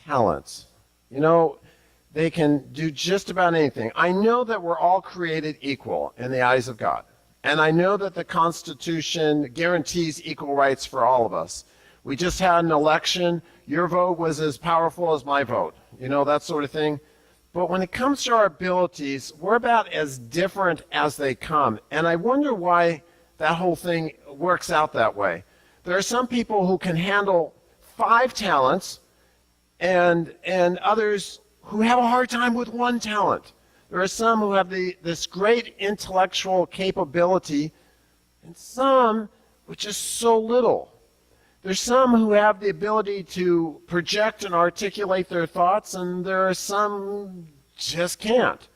talents. You know, they can do just about anything. I know that we're all created equal in the eyes of God. And I know that the Constitution guarantees equal rights for all of us. We just had an election. Your vote was as powerful as my vote. You know, that sort of thing. But when it comes to our abilities, we're about as different as they come. And I wonder why that whole thing works out that way. There are some people who can handle 5 talents and others who have a hard time with 1 talent. There are some who have this great intellectual capability and some with just so little. There's some who have the ability to project and articulate their thoughts, and there are some who just can't.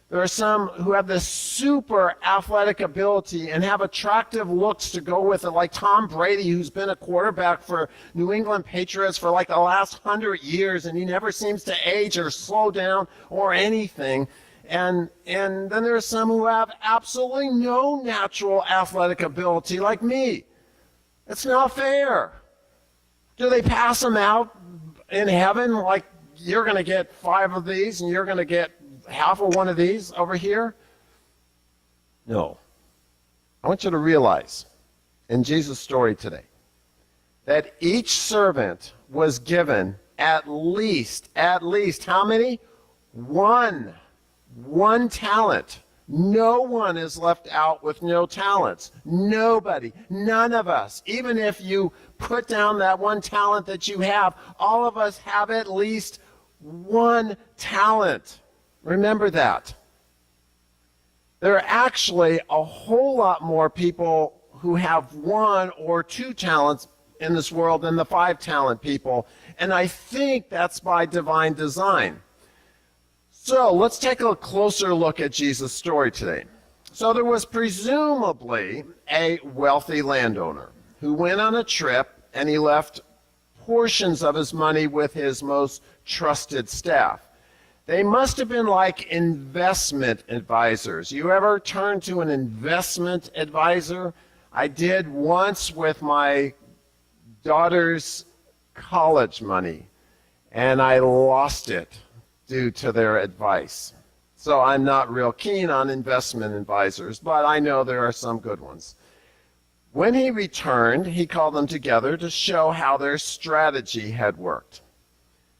There are some who have this super athletic ability and have attractive looks to go with it, like Tom Brady, who's been a quarterback for New England Patriots for like the last 100 years, and he never seems to age or slow down or anything. And then there are some who have absolutely no natural athletic ability, like me. It's not fair. Do they pass them out in heaven like you're going to get 5 of these and you're going to get half of one of these over here? No. I want you to realize in Jesus' story today that each servant was given at least how many? One talent. No one is left out with no talents. Nobody, none of us. Even if you put down that 1 talent that you have, all of us have at least 1 talent. Remember that. There are actually a whole lot more people who have 1 or 2 talents in this world than the 5 talent people. And I think that's by divine design. So let's take a closer look at Jesus' story today. So there was presumably a wealthy landowner who went on a trip and he left portions of his money with his most trusted staff. They must have been like investment advisors. You ever turn to an investment advisor? I did once with my daughter's college money, and I lost it due to their advice. So I'm not real keen on investment advisors, but I know there are some good ones. When he returned, he called them together to show how their strategy had worked.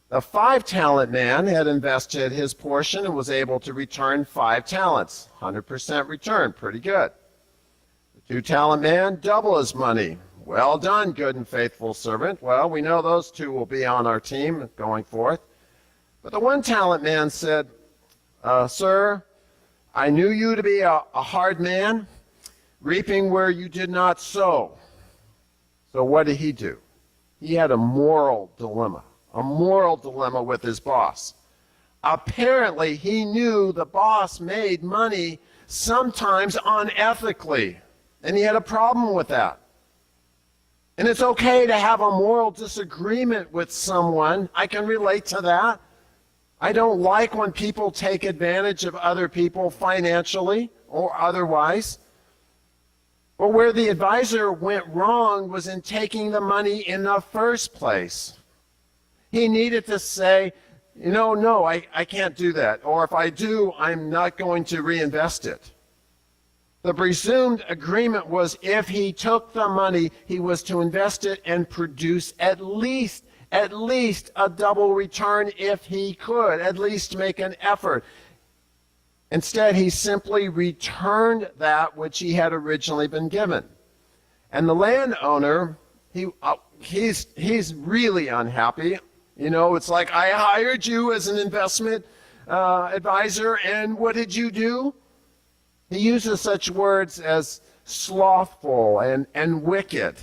The 5 talent man had invested his portion and was able to return 5 talents. 100% return, pretty good. The 2 talent man, double his money. Well done, good and faithful servant. Well, we know those 2 will be on our team going forth. But the 1 talent man said, Sir, I knew you to be a hard man, reaping where you did not sow. So what did he do? He had a moral dilemma with his boss. Apparently, he knew the boss made money sometimes unethically, and he had a problem with that. And it's okay to have a moral disagreement with someone. I can relate to that. I don't like when people take advantage of other people financially or otherwise. But where the advisor went wrong was in taking the money in the first place. He needed to say, no, I can't do that. Or if I do, I'm not going to reinvest it. The presumed agreement was if he took the money, he was to invest it and produce at least a double return if he could, at least make an effort. Instead, he simply returned that which he had originally been given. And the landowner, he's really unhappy. It's like, I hired you as an investment advisor, and what did you do? He uses such words as slothful and wicked.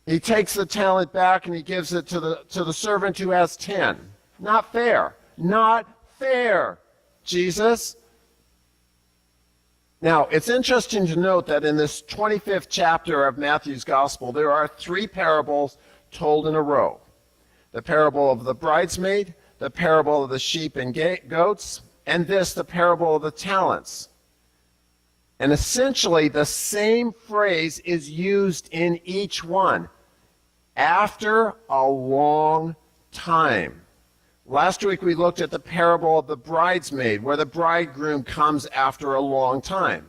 He takes the talent back and he gives it to the servant who has 10. Not fair. Not fair, Jesus. Now, it's interesting to note that in this 25th chapter of Matthew's Gospel, there are 3 parables told in a row. The parable of the bridesmaid, the parable of the sheep and goats, and the parable of the talents. And essentially, the same phrase is used in each one. After a long time. Last week we looked at the parable of the bridesmaid, where the bridegroom comes after a long time.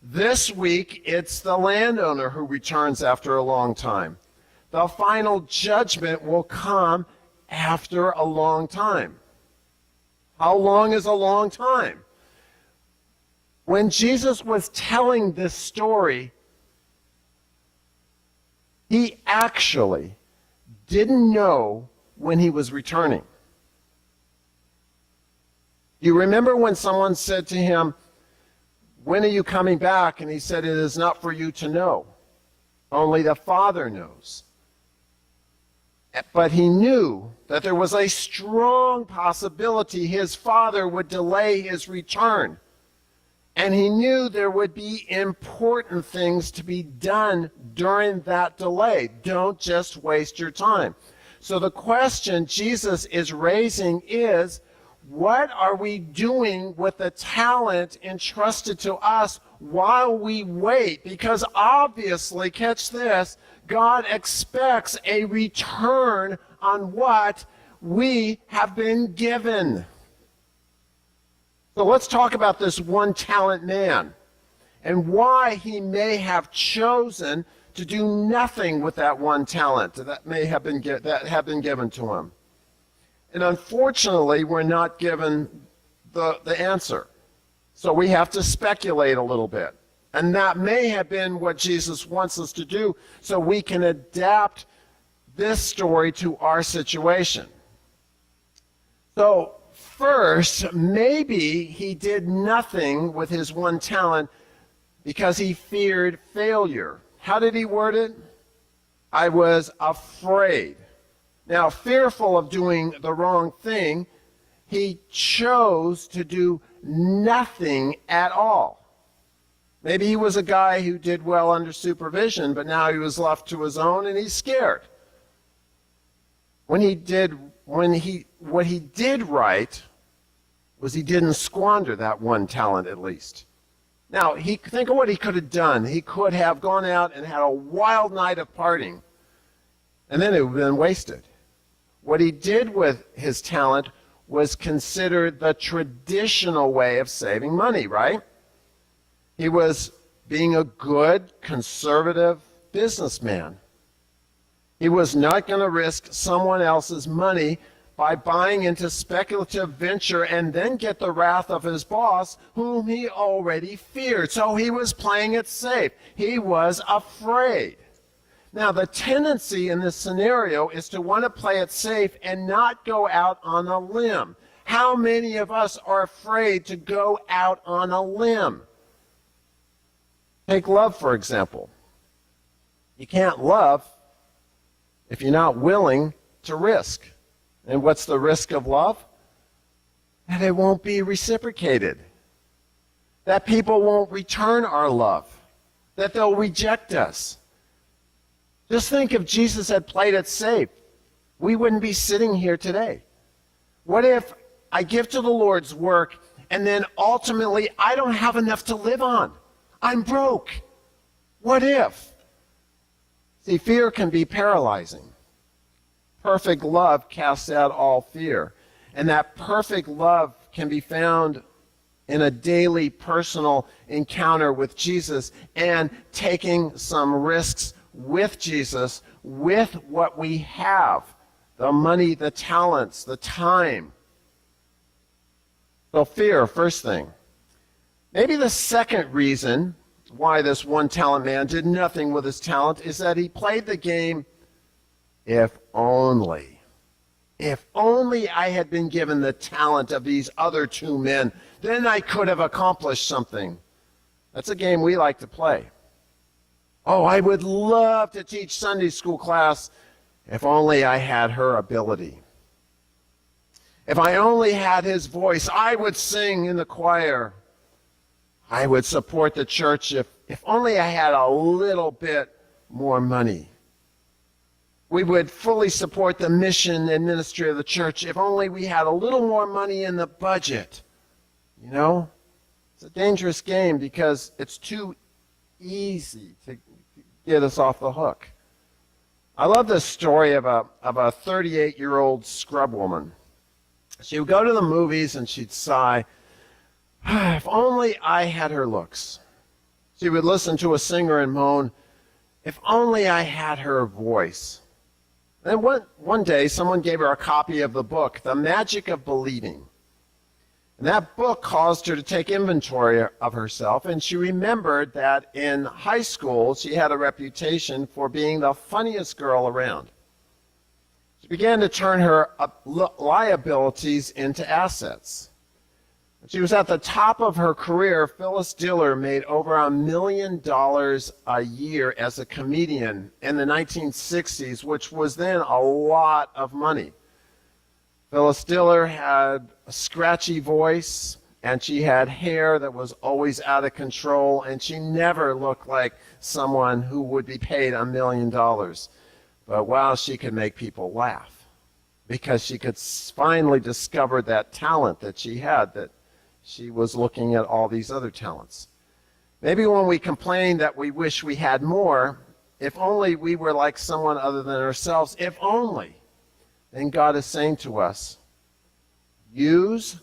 This week, it's the landowner who returns after a long time. The final judgment will come after a long time. How long is a long time? When Jesus was telling this story, he actually didn't know when he was returning. You remember when someone said to him, "When are you coming back?" And he said, "It is not for you to know. Only the Father knows." But he knew that there was a strong possibility his Father would delay his return. And he knew there would be important things to be done during that delay. Don't just waste your time. So the question Jesus is raising is, what are we doing with the talent entrusted to us while we wait? Because obviously, catch this, God expects a return on what we have been given. So let's talk about this one-talent man and why he may have chosen to do nothing with that one talent that had been given to him. And unfortunately, we're not given the answer. So we have to speculate a little bit. And that may have been what Jesus wants us to do so we can adapt this story to our situation. So first, maybe he did nothing with his one talent because he feared failure. How did he word it? I was afraid. Now, fearful of doing the wrong thing, he chose to do nothing at all. Maybe he was a guy who did well under supervision, but now he was left to his own and he's scared. What he did right was he didn't squander that one talent at least. Now, think of what he could have done. He could have gone out and had a wild night of partying, and then it would have been wasted. What he did with his talent was considered the traditional way of saving money, right? He was being a good, conservative businessman. He was not going to risk someone else's money by buying into speculative venture and then get the wrath of his boss, whom he already feared. So he was playing it safe. He was afraid. Now, the tendency in this scenario is to want to play it safe and not go out on a limb. How many of us are afraid to go out on a limb? Take love, for example. You can't love if you're not willing to risk. And what's the risk of love? That it won't be reciprocated. That people won't return our love. That they'll reject us. Just think if Jesus had played it safe, we wouldn't be sitting here today. What if I give to the Lord's work and then ultimately I don't have enough to live on? I'm broke. What if? See, fear can be paralyzing. Perfect love casts out all fear. And that perfect love can be found in a daily personal encounter with Jesus and taking some risks with Jesus, with what we have, the money, the talents, the time. So fear, first thing. Maybe the second reason why this one talent man did nothing with his talent is that he played the game, if only. If only I had been given the talent of these other two men, then I could have accomplished something. That's a game we like to play. Oh, I would love to teach Sunday school class if only I had her ability. If I only had his voice, I would sing in the choir. I would support the church if only I had a little bit more money. We would fully support the mission and ministry of the church if only we had a little more money in the budget. You know, it's a dangerous game because it's too easy to get us off the hook. I love this story of a 38-year-old scrub woman. She would go to the movies and she'd sigh, if only I had her looks. She would listen to a singer and moan, if only I had her voice. Then one day, someone gave her a copy of the book, The Magic of Believing. And that book caused her to take inventory of herself, and she remembered that in high school, she had a reputation for being the funniest girl around. She began to turn her liabilities into assets. When she was at the top of her career, Phyllis Diller made over $1 million a year as a comedian in the 1960s, which was then a lot of money. Phyllis Diller had a scratchy voice, and she had hair that was always out of control, and she never looked like someone who would be paid $1 million. But wow, she could make people laugh because she could finally discover that talent that she had, that she was looking at all these other talents. Maybe when we complain that we wish we had more, if only we were like someone other than ourselves, if only, then God is saying to us, use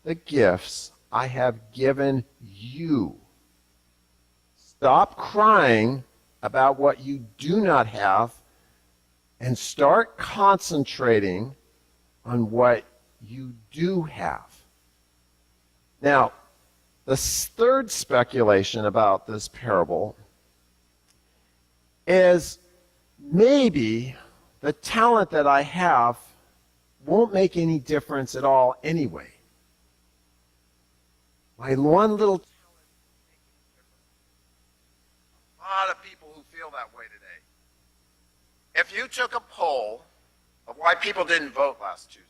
the gifts I have given you. Stop crying about what you do not have and start concentrating on what you do have. Now, the third speculation about this parable is maybe the talent that I have won't make any difference at all anyway. My one little talent won't make any difference. A lot of people who feel that way today. If you took a poll of why people didn't vote last Tuesday,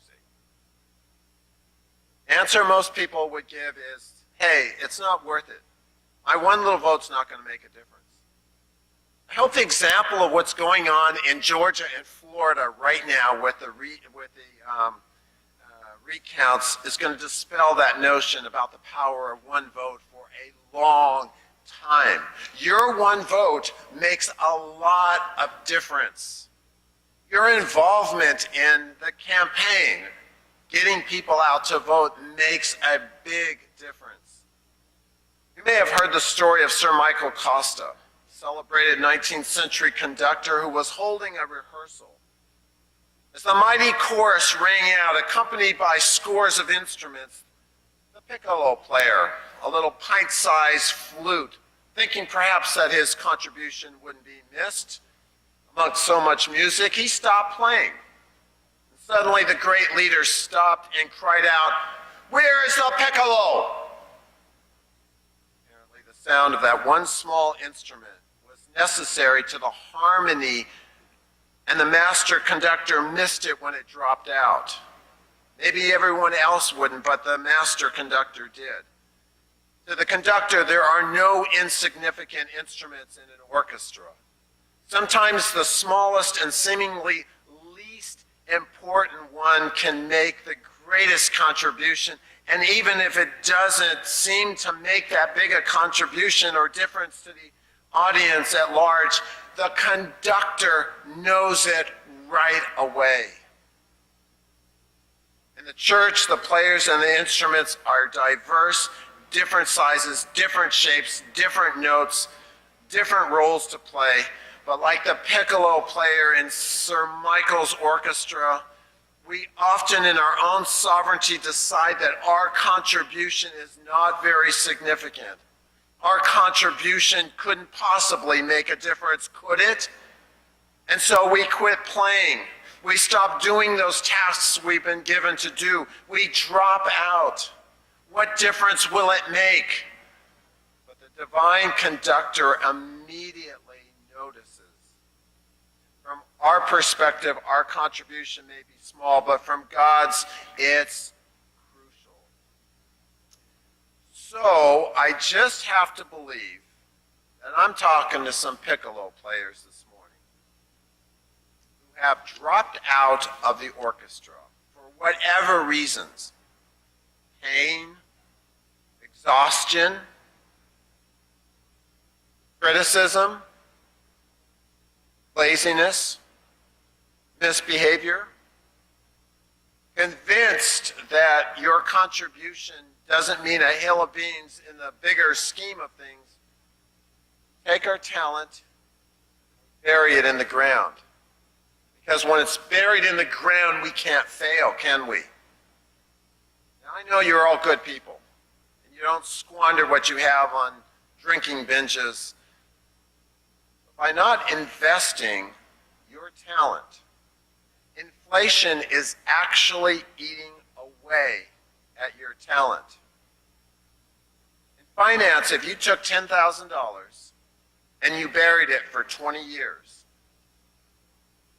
answer most people would give is, hey, it's not worth it. My one little vote's not going to make a difference. I hope the example of what's going on in Georgia and Florida right now with the recounts is going to dispel that notion about the power of one vote for a long time. Your one vote makes a lot of difference. Your involvement in the campaign, getting people out to vote, makes a big difference. You may have heard the story of Sir Michael Costa, celebrated 19th century conductor who was holding a rehearsal. As the mighty chorus rang out, accompanied by scores of instruments, the piccolo player, a little pint-sized flute, thinking perhaps that his contribution wouldn't be missed amongst so much music, he stopped playing. And suddenly the great leader stopped and cried out, "Where is the piccolo?" Apparently the sound of that one small instrument was necessary to the harmony, and the master conductor missed it when it dropped out. Maybe everyone else wouldn't, but the master conductor did. To the conductor, there are no insignificant instruments in an orchestra. Sometimes the smallest and seemingly least important one can make the greatest contribution, and even if it doesn't seem to make that big a contribution or difference to the audience at large, the conductor knows it right away. In the church, the players and the instruments are diverse, different sizes, different shapes, different notes, different roles to play. But like the piccolo player in Sir Michael's orchestra, we often in our own sovereignty decide that our contribution is not very significant. Our contribution couldn't possibly make a difference, could it? And so we quit playing. We stop doing those tasks we've been given to do. We drop out. What difference will it make? But the divine conductor immediately notices. From our perspective, our contribution may be small, but from God's, it's crucial. So I just have to believe that I'm talking to some piccolo players this morning who have dropped out of the orchestra for whatever reasons. Pain, exhaustion, criticism, laziness, misbehavior, convinced that your contribution doesn't mean a hill of beans in the bigger scheme of things, take our talent, bury it in the ground. Because when it's buried in the ground, we can't fail, can we? Now, I know you're all good people, and you don't squander what you have on drinking binges. By not investing your talent, inflation is actually eating away at your talent. In finance, if you took $10,000 and you buried it for 20 years,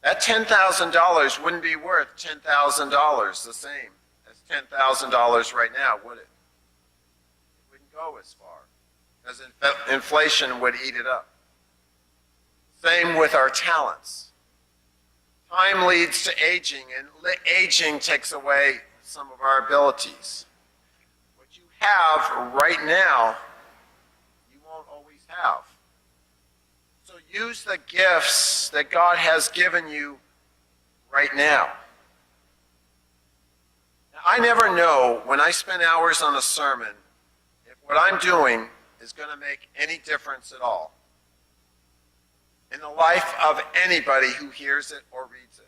that $10,000 wouldn't be worth $10,000 the same as $10,000 right now, would it? It wouldn't go as far, because inflation would eat it up. Same with our talents. Time leads to aging, and aging takes away some of our abilities. What you have right now, you won't always have. So use the gifts that God has given you right now. Now, I never know when I spend hours on a sermon if what I'm doing is going to make any difference at all in the life of anybody who hears it or reads it.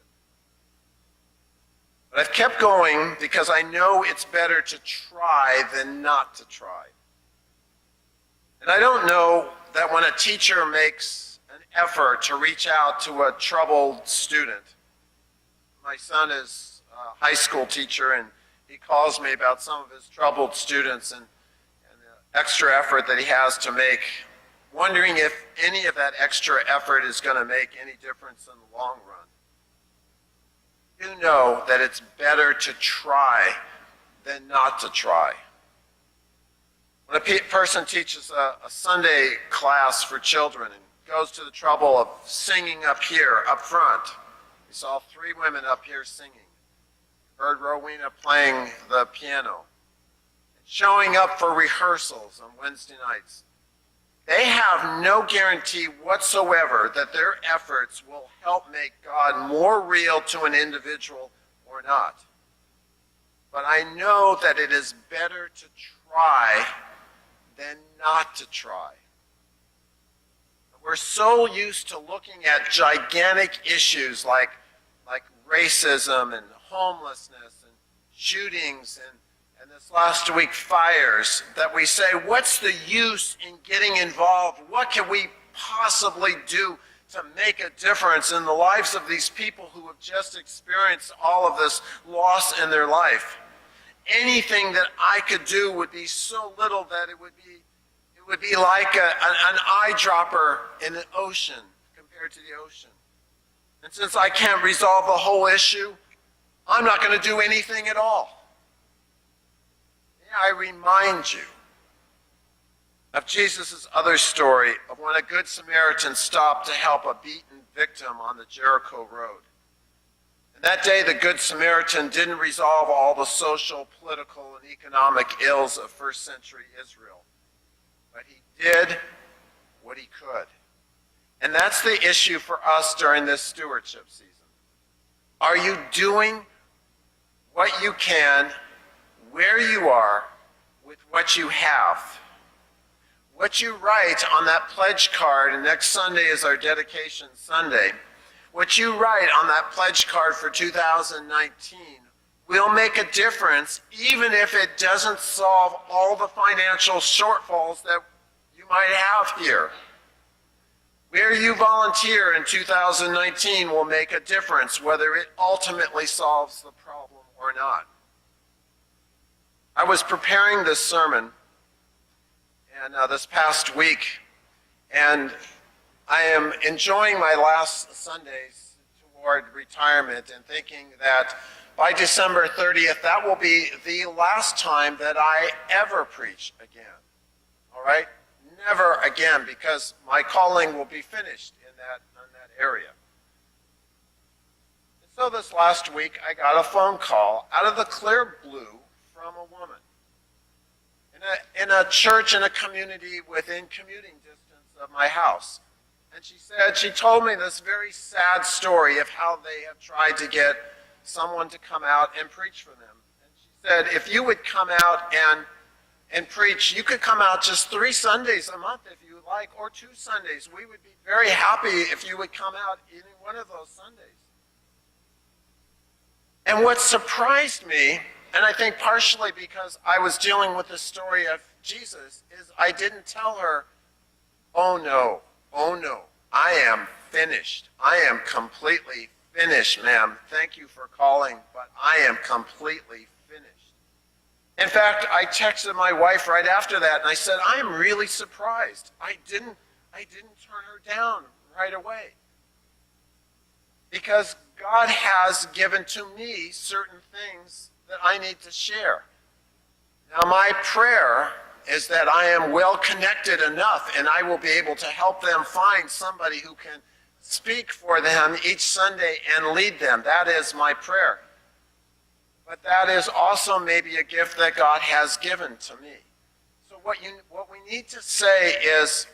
But I've kept going because I know it's better to try than not to try. And I don't know that when a teacher makes an effort to reach out to a troubled student. My son is a high school teacher, and he calls me about some of his troubled students and the extra effort that he has to make, wondering if any of that extra effort is going to make any difference in the long run. You know that it's better to try than not to try. When a person teaches a Sunday class for children and goes to the trouble of singing up here, up front, we saw 3 women up here singing. Heard Rowena playing the piano, and showing up for rehearsals on Wednesday nights. They have no guarantee whatsoever that their efforts will help make God more real to an individual or not. But I know that it is better to try than not to try. We're so used to looking at gigantic issues like racism and homelessness and shootings and this last week fires, that we say, what's the use in getting involved? What can we possibly do to make a difference in the lives of these people who have just experienced all of this loss in their life? Anything that I could do would be so little that it would be like an eyedropper in the ocean compared to the ocean. And since I can't resolve the whole issue, I'm not going to do anything at all. I remind you of Jesus' other story of when a good Samaritan stopped to help a beaten victim on the Jericho road. And that day, the good Samaritan didn't resolve all the social, political, and economic ills of first century Israel, but he did what he could. And that's the issue for us during this stewardship season. Are you doing what you can, where you are, with what you have? What you write on that pledge card, and next Sunday is our dedication Sunday, what you write on that pledge card for 2019 will make a difference, even if it doesn't solve all the financial shortfalls that you might have here. Where you volunteer in 2019 will make a difference, whether it ultimately solves the problem or not. I was preparing this sermon and this past week, and I am enjoying my last Sundays toward retirement and thinking that by December 30th, that will be the last time that I ever preach again. All right? Never again, because my calling will be finished in that area. And so this last week, I got a phone call out of the clear blue from a woman in a church in a community within commuting distance of my house. And she told me this very sad story of how they have tried to get someone to come out and preach for them. And she said, if you would come out and preach, you could come out just 3 Sundays a month if you would like, or 2 Sundays. We would be very happy if you would come out any one of those Sundays. And what surprised me, and I think partially because I was dealing with the story of Jesus, is I didn't tell her, oh no, I am finished. I am completely finished, ma'am. Thank you for calling, but I am completely finished. In fact, I texted my wife right after that, and I said, I am really surprised. I didn't turn her down right away. Because God has given to me certain things that I need to share. Now, my prayer is that I am well connected enough and I will be able to help them find somebody who can speak for them each Sunday and lead them. That is my prayer. But that is also maybe a gift that God has given to me. So what we need to say is,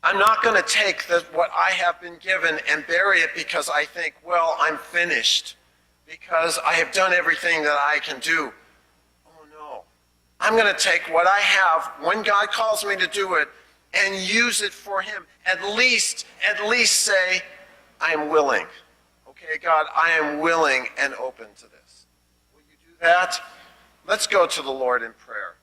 I'm not going to take what I have been given and bury it because I think, well, I'm finished, because I have done everything that I can do. Oh no. I'm going to take what I have when God calls me to do it and use it for him. At least say, I am willing. Okay, God, I am willing and open to this. Will you do that? Let's go to the Lord in prayer.